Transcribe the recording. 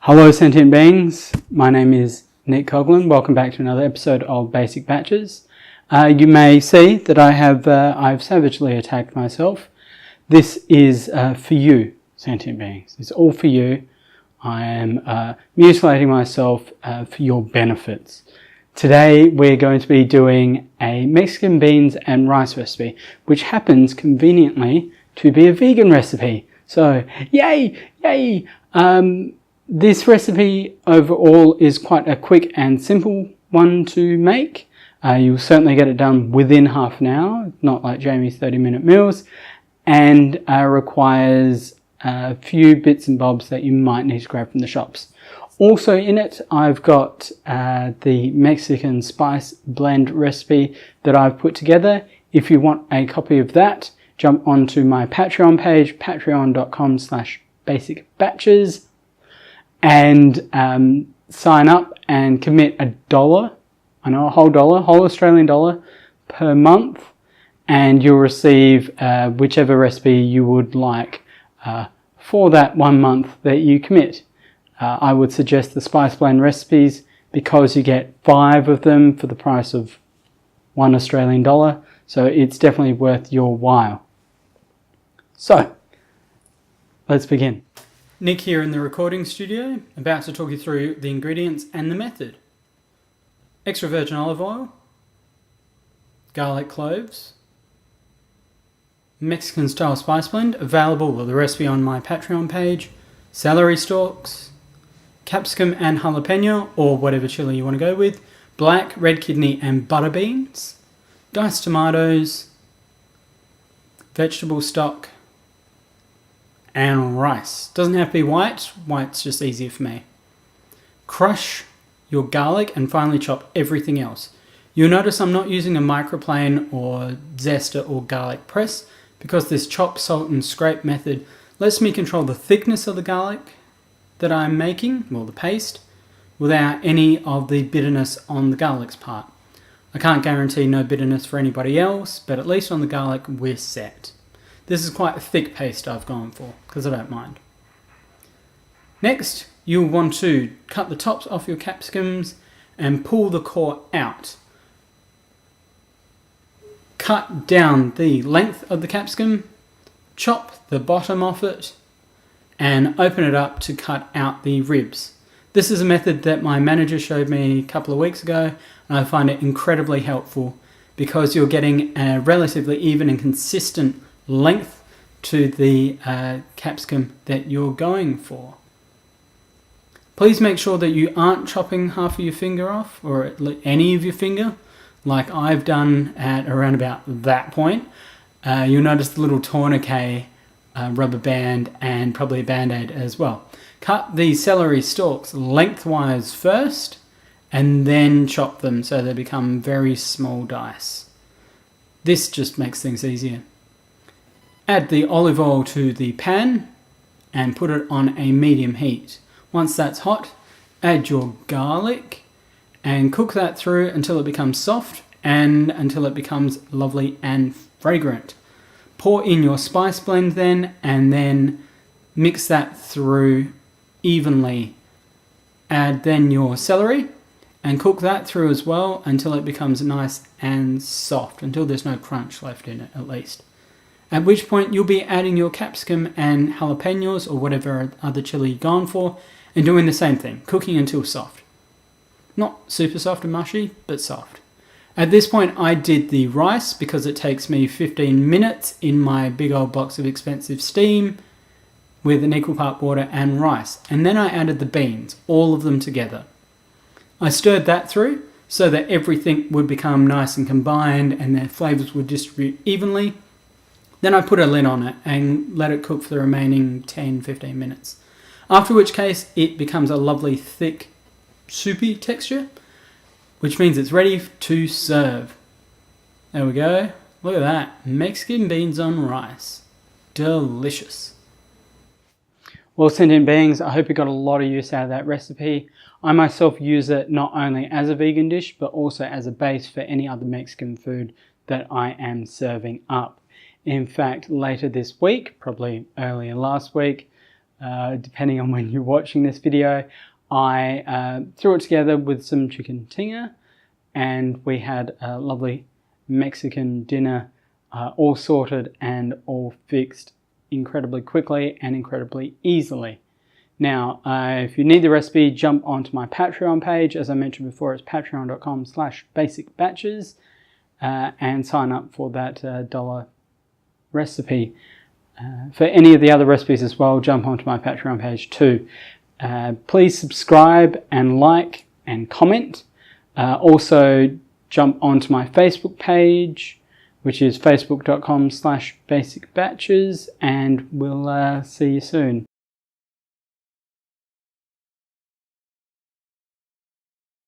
Hello sentient beings, my name is Nick Coughlin. Welcome back to another episode of Basic Batches. You may see that I've savagely attacked myself. This is for you, sentient beings. It's all for you. I am mutilating myself for your benefits. Today we're going to be doing a Mexican beans and rice recipe, which happens conveniently to be a vegan recipe. So, yay! This recipe overall is quite a quick and simple one to make. You'll certainly get it done within half an hour, not like Jamie's 30-minute meals, and requires a few bits and bobs that you might need to grab from the shops. Also in it, I've got the Mexican spice blend recipe that I've put together. If you want a copy of that, jump onto my Patreon page, patreon.com/basicbatches, and sign up and commit $1, I know, a whole Australian dollar per month, and you'll receive whichever recipe you would like for that 1 month that you commit. I would suggest the spice blend recipes because you get 5 of them for the price of $1 Australian dollar, so it's definitely worth your while. So, let's begin. Nick here in the recording studio, about to talk you through the ingredients and the method. Extra virgin olive oil, garlic cloves, Mexican style spice blend, available with the recipe on my Patreon page, celery stalks, capsicum and jalapeno, or whatever chili you want to go with, black, red kidney and butter beans, diced tomatoes, vegetable stock, and rice. Doesn't have to be white. White's just easier for me. Crush your garlic and finely chop everything else. You'll notice I'm not using a microplane or zester or garlic press because this chop, salt and scrape method lets me control the thickness of the garlic that I'm making, well, the paste, without any of the bitterness on the garlic's part. I can't guarantee no bitterness for anybody else, but at least on the garlic we're set. This is quite a thick paste I've gone for, because I don't mind. Next, you'll want to cut the tops off your capsicums and pull the core out. Cut down the length of the capsicum, chop the bottom off it, and open it up to cut out the ribs. This is a method that my manager showed me a couple of weeks ago, and I find it incredibly helpful because you're getting a relatively even and consistent length to the capsicum that you're going for. Please make sure that you aren't chopping half of your finger off, or any of your finger, like I've done at around about that point. You'll notice the little tourniquet rubber band and probably a band-aid as well. Cut the celery stalks lengthwise first and then chop them so they become very small dice. This just makes things easier. Add the olive oil to the pan and put it on a medium heat. Once that's hot, add your garlic and cook that through until it becomes soft and until it becomes lovely and fragrant. Pour in your spice blend then, and then mix that through evenly. Add then your celery and cook that through as well until it becomes nice and soft, until there's no crunch left in it at least. At which point you'll be adding your capsicum and jalapenos or whatever other chili you've gone for and doing the same thing, cooking until soft. Not super soft and mushy, but soft. At this point I did the rice because it takes me 15 minutes in my big old box of expensive steam with an equal part water and rice. And then I added the beans, all of them together. I stirred that through so that everything would become nice and combined and their flavours would distribute evenly. Then I put a lid on it and let it cook for the remaining 10-15 minutes. After which case it becomes a lovely thick soupy texture, which means it's ready to serve. There we go. Look at that. Mexican beans on rice. Delicious. Well, sentient beings, I hope you got a lot of use out of that recipe. I myself use it not only as a vegan dish, but also as a base for any other Mexican food that I am serving up. In fact, later this week, probably earlier last week, depending on when you're watching this video. I threw it together with some chicken tinga, and we had a lovely Mexican dinner, all sorted and all fixed incredibly quickly and incredibly easily. Now, if you need the recipe, jump onto my Patreon page. As I mentioned before, it's patreon.com/basicbatches, and sign up for that $1 recipe. For any of the other recipes as well, jump onto my Patreon page too. Please subscribe and like and comment. Also, jump onto my Facebook page, which is facebook.com/basicbatches, and we'll see you soon.